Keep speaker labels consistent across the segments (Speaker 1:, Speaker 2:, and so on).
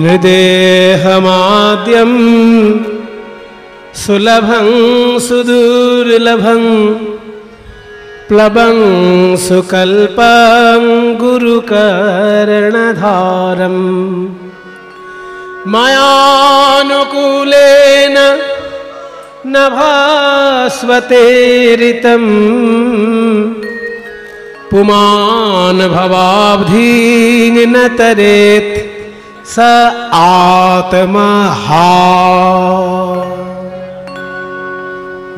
Speaker 1: নৃদেহমাদ্যম সুলভং সুদুর্লভং প্লবং সুকল্পং গুরুকর্ণধারম মায়ানুকূলেন ন ভাস্বতে ঋতম পুমান ভবাব্ধীন ন তরেত স আত্মহা।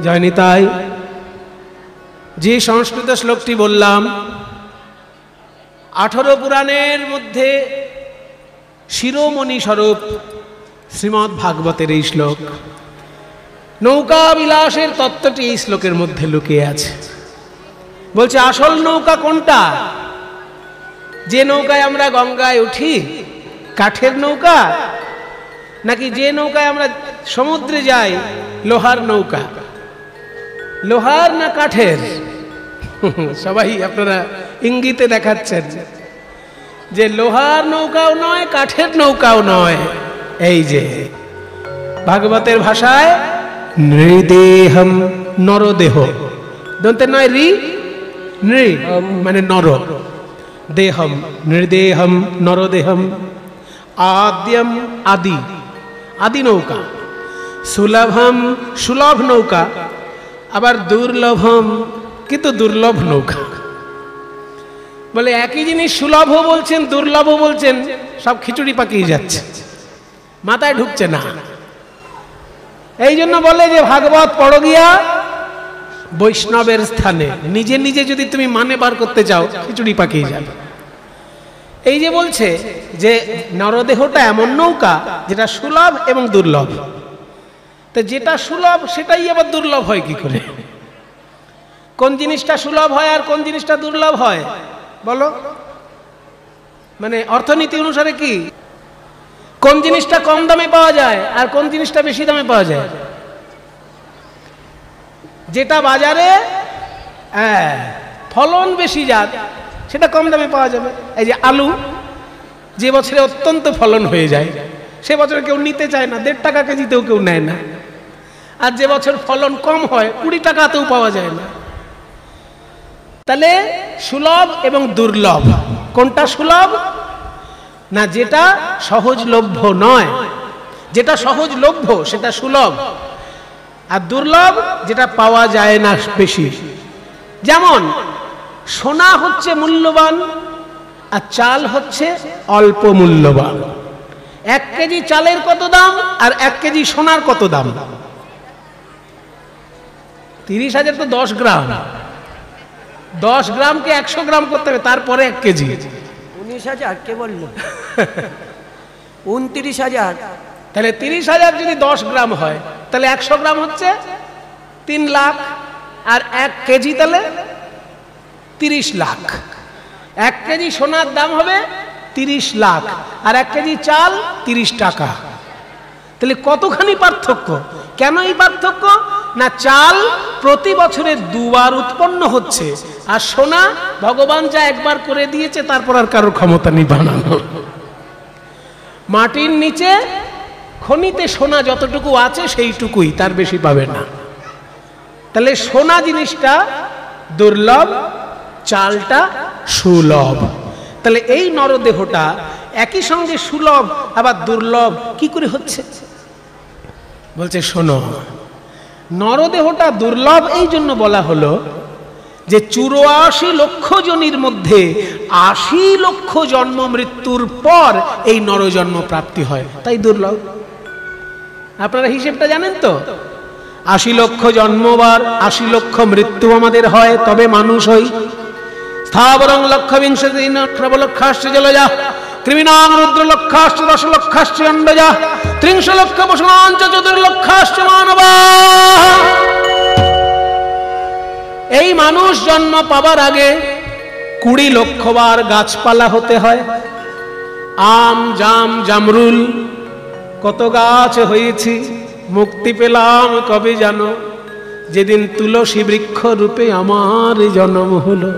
Speaker 1: জয় নিতাই। যে সংস্কৃত শ্লোকটি বললাম 18 পুরাণের মধ্যে শিরোমণি স্বরূপ শ্রীমদ্ ভাগবতের এই শ্লোক। নৌকা বিলাসের তত্ত্বটি এই শ্লোকের মধ্যে লুকিয়ে আছে। বলছে আসল নৌকা কোনটা? যে নৌকায় আমরা গঙ্গায় উঠি, কাঠের নৌকা, নাকি যে নৌকায় আমরা সমুদ্রে যাই, লোহার নৌকা? লোহার না কাঠের? সবাই আপনারা ইঙ্গিতে দেখাচ্ছেন যে লোহার নৌকাও নয়, কাঠের নৌকাও নয়। এই যে ভাগবতের ভাষায় নৃদেহম, নরদেহ, দন্তে নয় রি, নৃ মানে নর, দেহম নৃদেহম নরদেহম, আদ্যম আদি, আদি নৌকা, সুলভম সুলভ নৌকা, আবার দুর্লভম কিন্তু দুর্লভ নৌকা। বলে একই জিনিস সুলভ বলছেন দুর্লভ বলছেন, সব খিচুড়ি পাকিয়ে যাচ্ছে, মাথায় ঢুকছে না। এই জন্য বলে যে ভাগবত পড়ো গিয়া বৈষ্ণবের স্থানে। নিজে নিজে যদি তুমি মানে বার করতে চাও, খিচুড়ি পাকিয়ে যাবে। এই যে বলছে যে নরদেহটা এমন নৌকা যেটা সুলভ এবং দুর্লভ। তো যেটা সুলভ সেটাই আবার দুর্লভ হয় কি করে? কোন জিনিসটা সুলভ হয় আর কোন জিনিসটা দুর্লভ হয় বলো? মানে অর্থনীতি অনুসারে কি কোন জিনিসটা কম দামে পাওয়া যায় আর কোন জিনিসটা বেশি দামে পাওয়া যায়? যেটা বাজারে ফলন বেশি যাত সেটা কম দামে পাওয়া যাবে। এই যে আলু, যে বছরে অত্যন্ত ফলন হয়ে যায় সে বছরে কেউ নিতে চায় না, 1.5 টাকা কেজিতেও কেউ নেয় না। আর যে বছর ফলন কম হয় 20 টাকাতেও পাওয়া যায় না। তাহলে সুলভ এবং দুর্লভ, কোনটা সুলভ? না যেটা সহজলভ্য নয়। যেটা সহজলভ্য সেটা সুলভ, আর দুর্লভ যেটা পাওয়া যায় না বেশি। যেমন সোনা হচ্ছে মূল্যবান আর চাল হচ্ছে অল্প মূল্যবান। 1 কেজি চালের কত দাম আর 1 কেজি সোনার কত দাম? 30,000 তো 10 গ্রাম, 10 গ্রামকে 100 গ্রাম করতে হবে, তারপরে 1 কেজি।
Speaker 2: 19,000 কে বললো? 29,000।
Speaker 1: তাহলে 30,000 যদি 10 গ্রাম হয় তাহলে 100 গ্রাম হচ্ছে 3 লাখ, আর 1 কেজি তাহলে 30 লাখ। 1 কেজি সোনার দাম হবে 30 লাখ আর 1 কেজি চাল 30 টাকা। তাহলে কতখানি পার্থক্য? কেন এই পার্থক্য? না চাল প্রতি বছরে 2 বার উৎপন্ন হচ্ছে, আর সোনা ভগবান যা একবার করে দিয়েছে তারপর আর কারোর ক্ষমতা নেই বানানো। মাটির নিচে খনিতে সোনা যতটুকু আছে সেইটুকুই, তার বেশি পাবে না। তাহলে সোনা জিনিসটা দুর্লভ, চালটা সুলভ। তাহলে এই নরদেহটা একই সঙ্গে সুলভ আবার দুর্লভ কি করে হচ্ছে? বলছে শোনো, নরদেহটা দুর্লভ এই জন্য বলা হলো যে 84 লক্ষ জনের মধ্যে 80 লক্ষ জন্ম মৃত্যুর পর এই নরজন্ম প্রাপ্তি হয়, তাই দুর্লভ। আপনারা হিসেবটা জানেন তো? 80 লক্ষ জন্মবার 80 লক্ষ মৃত্যু আমাদের হয়, তবে মানুষ হই। স্থাবরং লক্ষ বিংশতি নবলক্ষাশ্চ জলজা কৃমিনাং রুদ্র লক্ষাশ্চ 10 লক্ষাশ্চ অন্ডজা 30 লক্ষ পশুনাঞ্চ 4 লক্ষাশ্চ মানবা। এই মানুষ জন্ম পাবার আগে 20 লক্ষ বার গাছপালা হতে হয়। আম জাম জামরুল কত গাছ হয়েছি, মুক্তি পেলাম কবে জানো? যেদিন তুলসী বৃক্ষ রূপে আমার জন্ম হলো।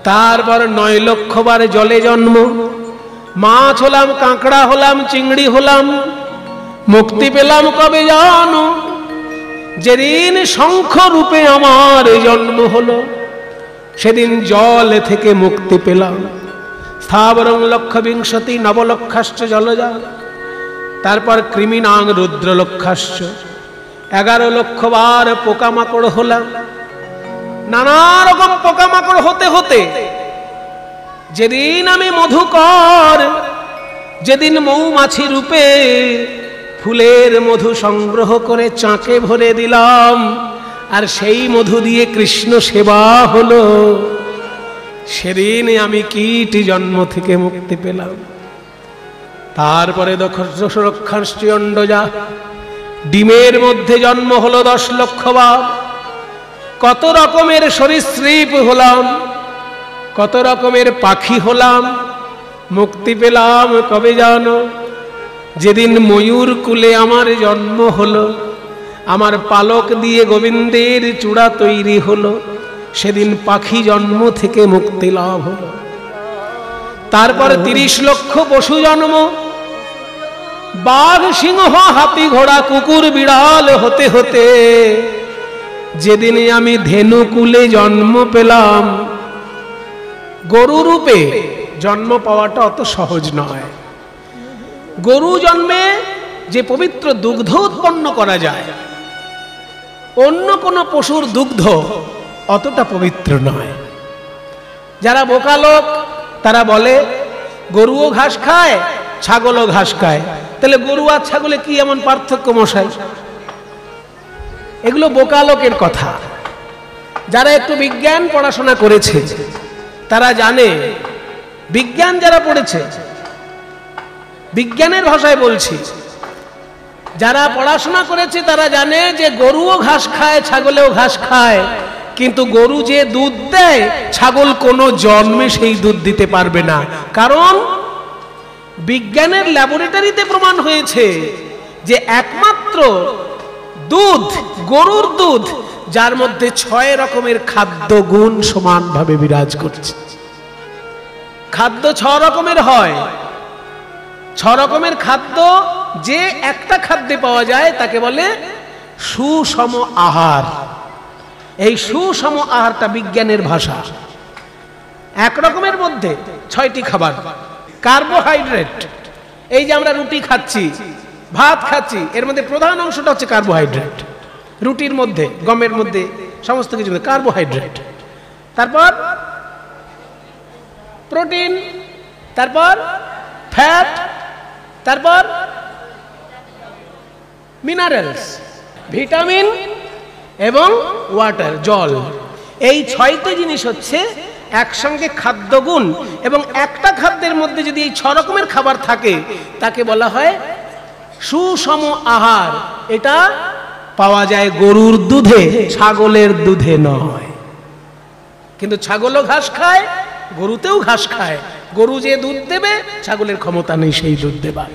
Speaker 1: তারপর 9 লক্ষ বার জলে জন্ম, মাছ হলাম, কাঁকড়া হলাম, চিংড়ি হলাম, মুক্তি পেলাম কবে জানো? যেদিন শঙ্খ রূপে আমার জন্ম হলো, সেদিন জল থেকে মুক্তি পেলাম। স্থাবরং লক্ষ বিংশতি নবলক্ষাশ্চ জলজা, তারপর কৃমিনাং রুদ্র লক্ষাশ্চ, 11 লক্ষ বার পোকামাকড় হলাম। নানা রকম পোকামাকড় হতে হতে যেদিন আমি মধুকর, যেদিন মৌমাছি রূপে ফুলের মধু সংগ্রহ করে চাকে ভরে দিলাম, আর সেই মধু দিয়ে কৃষ্ণ সেবা হলো, সেদিন আমি কীট জন্ম থেকে মুক্তি পেলাম। তারপরে দশরক্ষাশ্চি অণ্ডজা, ডিমের মধ্যে জন্ম হলো 10 লক্ষ বার। কত রকমের সরীসৃপ হলাম, কত রকমের পাখি হলাম, মুক্তি পেলাম কবে জানো? যেদিন ময়ূর কুলে আমার জন্ম হলো, আমার পালক দিয়ে গোবিন্দের চূড়া তৈরি হলো, সেদিন পাখি জন্ম থেকে মুক্তি লাভ হলো। তারপর 30 লক্ষ পশু জন্ম, বাঘ, সিংহ, হাতি, ঘোড়া, কুকুর, বিড়াল হতে হতে যেদিন আমি ধেনু কুলে জন্ম পেলাম। গরু রূপে জন্ম পাওয়াটা অত সহজ নয়। গরু জন্মে যে পবিত্র দুগ্ধ উৎপন্ন করা যায়, অন্য কোন পশুর দুগ্ধ অতটা পবিত্র নয়। যারা বোকা লোক তারা বলে গরুও ঘাস খায়, ছাগলও ঘাস খায়, তাহলে গরু আর ছাগলে কি এমন পার্থক্য মশাই? এগুলো বোকা লোকের কথা। যারা একটু বিজ্ঞান পড়াশোনা করেছে তারা জানে, বিজ্ঞান যারা পড়েছে, বিজ্ঞানের ভাষায় বলছি, যারা পড়াশোনা করেছে তারা জানে যে গরুও ঘাস খায়, ছাগলেও ঘাস খায়, কিন্তু গরু যে দুধ দেয়, ছাগল কোনো জন্মে সেই দুধ দিতে পারবে না। কারণ বিজ্ঞানের ল্যাবরেটরিতে প্রমাণ হয়েছে যে একমাত্র দুধ, গরুর দুধ, যার মধ্যে 6 রকমের খাদ্য গুণ সমানভাবে বিরাজ করছে। খাদ্য 6 রকমের হয়। 6 রকমের খাদ্য যে একটা খাদ্যে পাওয়া যায় তাকে বলে সুষম আহার। এই সুষম আহারটা বিজ্ঞানের ভাষা। এক রকমের মধ্যে 6টি খাবার। কার্বোহাইড্রেট, এই যে আমরা রুটি খাচ্ছি, ভাত খাচ্ছি, এর মধ্যে প্রধান অংশটা হচ্ছে কার্বোহাইড্রেট। রুটির মধ্যে, গমের মধ্যে, সমস্ত কিছু কার্বোহাইড্রেট। তারপর প্রোটিন, তারপর ফ্যাট, তারপর মিনারেলস, ভিটামিন এবং ওয়াটার, জল। এই 6টি জিনিস হচ্ছে একসঙ্গে খাদ্যগুণ। এবং একটা খাদ্যের মধ্যে যদি এই 6 রকমের খাবার থাকে তাকে বলা হয় সুষম আহার। এটা পাওয়া যায় গরুর দুধে, ছাগলের দুধে নয়। কিন্তু ছাগলও ঘাস খায়, গরুতেও ঘাস খায়। গরু যে দুধ দেবে, ছাগলের ক্ষমতা নেই সেই দুধ দেবার।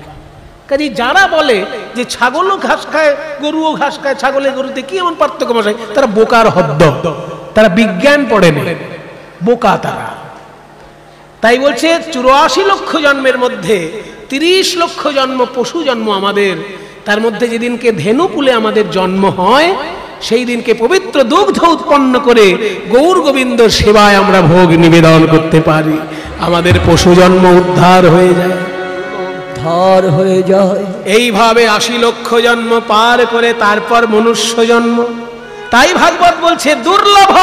Speaker 1: কাজে যারা বলে যে ছাগলও ঘাস খায়, গরুও ঘাস খায়, ছাগলের গরুতে কি এমন পার্থক্য মশাই, তারা বোকার হদ্দ, তারা বিজ্ঞান পড়েনি, বোকা তারা। তাই বলছে 84 লক্ষ জন্মের মধ্যে 30 লক্ষ জন্ম পশু জন্ম আমাদের। তার মধ্যে যেদিনকে ধেনুকুলে আমাদের জন্ম হয়, সেই দিনকে পবিত্র দুগ্ধ উৎপন্ন করে গৌর গোবিন্দর সেবায় আমরা ভোগ নিবেদন করতে পারি। আমাদের পশু জন্ম উদ্ধার হয়ে যায়,
Speaker 2: উদ্ধার হয়ে যায়।
Speaker 1: এইভাবে 80 লক্ষ জন্ম পার করে তারপর মনুষ্য জন্ম। তাই ভাগবত বলছে দুর্লভ,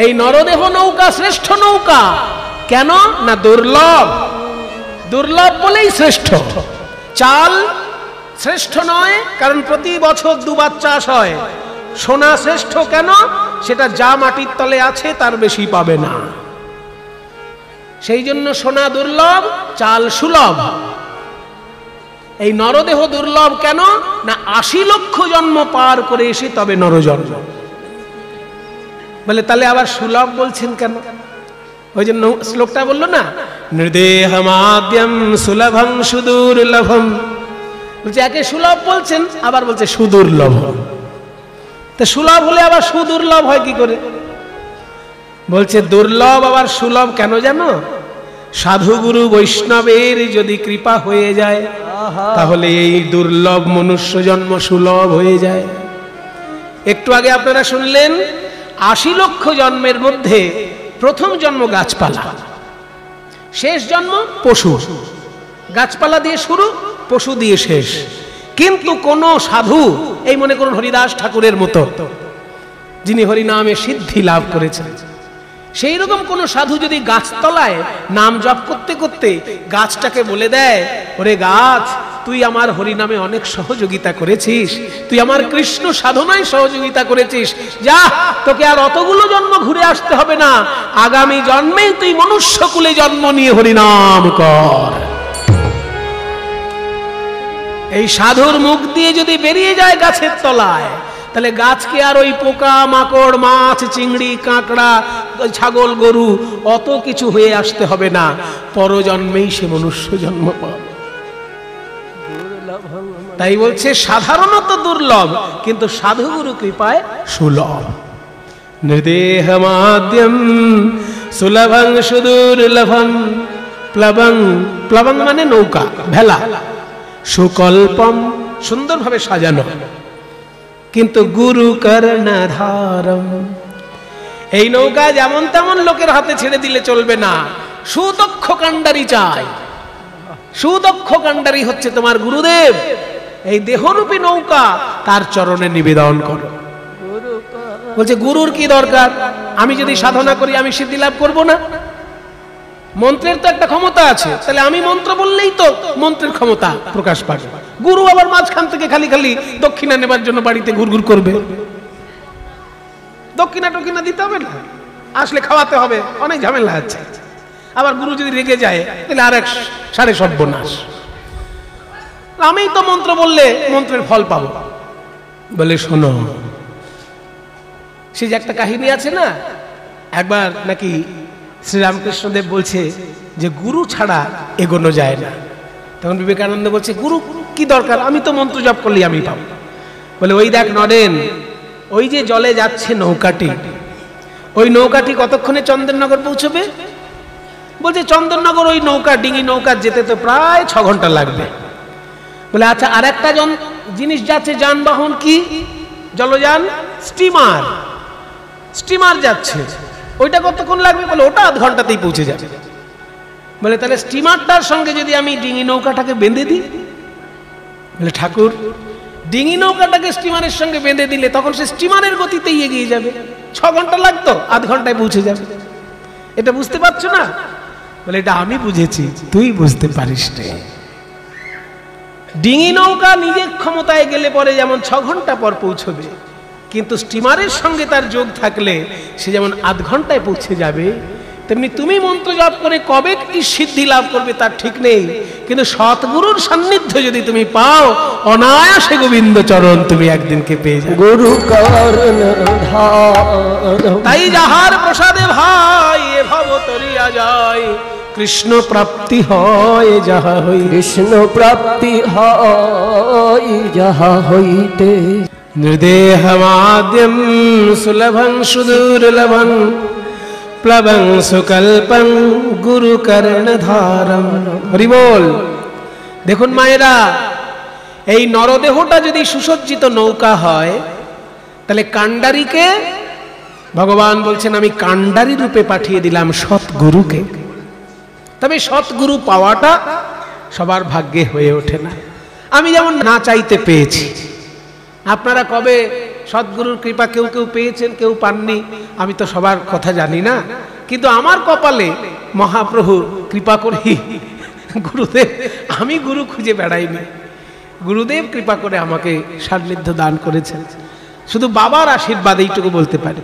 Speaker 1: এই নরদেহ নৌকা শ্রেষ্ঠ নৌকা। কেন না দুর্লভ, দুর্লভ বলেই শ্রেষ্ঠ। চাল শ্রেষ্ঠ নয়, কারণ প্রতি বছর 2 বার চাষ হয়। সোনা শ্রেষ্ঠ কেন? সেটা যা মাটির তলে আছে তার বেশি পাবে না, সেই জন্য সোনা দুর্লভ, চাল সুলভ। এই নরদেহ দুর্লভ কেন না 80 লক্ষ জন্ম পার করে এসে তবে নরজন্ম। বলে তাহলে আবার সুলভ বলছেন কেন? ওই জন্য শ্লোকটা বললো না, নৃদেহমাদ্যম সুলভং সুদুর্লভম। বলছে একে সুলভ বলছেন, আবার বলছে সুদুর্লভ। তা সুলভ হলে আবার সুদুর্লভ হয় কি করে? বলছে দুর্লভ আবার সুলভ কেন জানো? সাধুগুরু বৈষ্ণবের যদি কৃপা হয়ে যায় তাহলে এই দুর্লভ মনুষ্য জন্ম সুলভ হয়ে যায়। একটু আগে আপনারা শুনলেন ৮০ লক্ষ জন্মের মধ্যে প্রথম জন্ম গাছপালা, শেষ জন্ম পশু। গাছপালা দিয়ে শুরু, পশু দিয়ে শেষ। কিন্তু কোন সাধু, এই মনে করুন হরিদাস ঠাকুরের মতো যিনি হরিনামে সিদ্ধি লাভ করেছেন, সেই রকম কোন সাধু যদি গাছতলায় নাম জপ করতে করতে গাছটাকে বলে দেয়, ওরে গাছ, তুই আমার হরিনামে অনেক সহযোগিতা করেছিস, তুই আমার কৃষ্ণ সাধনায় সহযোগিতা করেছিস, যা তোকে আর অতগুলো জন্ম ঘুরে আসতে হবে না, আগামী জন্মে তুই মনুষ্যকুলে জন্ম নিয়ে হরিনাম কর। এই সাধুর মুখ দিয়ে যদি বেরিয়ে যায় গাছের তলায়, তাহলে গাছকে আর ওই পোকা মাকড় মাছ চিংড়ি কাঁকড়া ছাগল গরু অত কিছু হয়ে আসতে হবে না, পরজন্মেই সে মনুষ্য জন্ম পাবে। তাই বলছে সাধারণত দুর্লভ, কিন্তু সাধুগুরু কৃপায় সুলভ। নৃদেহমাদ্যম সুলভং সুদুর্লভং প্লবং, প্লবং মানে নৌকা ভেলা, সুকল্পম সুন্দরভাবে সাজানো, কিন্তু গুরু কর্ণধারম, এই নৌকা যেমন তেমন লোকের হাতে ছেড়ে দিলে চলবে না, সুদক্ষ কাণ্ডারি চাই। সুদক্ষ কাণ্ডারি হচ্ছে তোমার গুরুদেব। এই দেহরূপী নৌকা তার চরণে নিবেদন করো। বলছে গুরুর কি দরকার? আমি যদি সাধনা করি আমি সিদ্ধি লাভ করবো না? মন্ত্রের তো একটা ক্ষমতা আছে, তাহলে আমি মন্ত্র বললেই তো মন্ত্রের ক্ষমতা প্রকাশ পাবে। গুরু আবার মাঝখান থেকে খালি খালি দক্ষিণা নেবার জন্য বাড়িতে ঘুরঘুর করবে, দক্ষিণা টক্ষিণা দিতে হবে না, আসলে খাওয়াতে হবে, অনেক ঝামেলা আছে। আবার গুরু যদি রেগে যায় তাহলে আর এক সাড়ে সর্বনাশ। আমি তো মন্ত্র বললে মন্ত্রের ফল পাবো। বলে শোনো, সে যে একটা কাহিনী আছে না, একবার নাকি শ্রীরামকৃষ্ণদেব বলছে যে গুরু ছাড়া এগোনো যায় না। তখন বিবেকানন্দ বলছে গুরু কি দরকার, আমি তো মন্ত্র জপ করলেই আমি পাবো। বলে ওই দেখ নরেন, ওই যে জলে যাচ্ছে নৌকাটি, ওই নৌকাটি কতক্ষণে চন্দননগর পৌঁছবে? বলছে চন্দননগর ওই নৌকা ডিঙি নৌকা যেতে তো প্রায় 6 ঘন্টা লাগবে। বলে আচ্ছা, আর একটা জিনিস যাচ্ছে যানবাহন, কি জলযান? স্টিমার। স্টিমার যাচ্ছে, ওইটা কতক্ষণ লাগবে? বলে ওটা আধ ঘন্টাতেই পৌঁছে যাবে। বলে তাহলে স্টিমারটার সঙ্গে যদি আমি ডিঙি নৌকাটাকে বেঁধে দিই? বলে ঠাকুর, ডিঙি নৌকাটাকে স্টিমারের সঙ্গে বেঁধে দিলে তখন সে স্টিমারের গতিতেই এগিয়ে যাবে, 6 ঘন্টা লাগতো, আধ ঘন্টায় পৌঁছে যাবে। এটা বুঝতে পারছো না? বলে এটা আমি বুঝেছি, তুই বুঝতে পারিস রে। ডিঙি নৌকা নিজের ক্ষমতায় গেলে পরে যেমন 6 ঘন্টা পর পৌঁছবে, কিন্তু স্টিমারের সঙ্গে তার যোগ থাকলে সে যেমন আধ ঘন্টায় পৌঁছে যাবে, তেমনি তুমি মন্ত্র জপ করে কবে কি সিদ্ধি লাভ করবে তার ঠিক নেই, কিন্তু সৎগুরুর সান্নিধ্য যদি তুমি পাও, অনায়াসে গোবিন্দ চরণ তুমি একদিনকে পেয়ে যাবে।
Speaker 2: গুরু কর্ণধারম,
Speaker 1: তাই যাহার প্রসাদে ভাই এ ভব তরিয়া যায়, কৃষ্ণ প্রাপ্তি হয় যাহা হই।
Speaker 2: কৃষ্ণ প্রাপ্তি হয় যাহা হইতে।
Speaker 1: নৃদেহমাদ্যম সুলভং সুদুর্লভং প্লবং সুকল্পং গুরু কর্ণধারম। হরি বল। দেখুন মায়েরা, এই নরদেহটা যদি সুসজ্জিত নৌকা হয়, তাহলে কাণ্ডারিকে ভগবান বলছেন আমি কাণ্ডারি রূপে পাঠিয়ে দিলাম সৎগুরুকে। তবে সৎগুরু পাওয়াটা সবার ভাগ্যে হয়ে ওঠে না। আমি যেমন না চাইতে পেয়েছি, আপনারা কবে সৎগুরুর কৃপা কেউ কেউ পেয়েছেন, কেউ পাননি, আমি তো সবার কথা জানি না, কিন্তু আমার কপালে মহাপ্রভুর কৃপা করেই গুরুদেব, আমি গুরু খুঁজে বেড়াইনি, গুরুদেব কৃপা করে আমাকে সান্নিধ্য দান করেছেন। শুধু বাবার আশীর্বাদ এইটুকু বলতে পারি।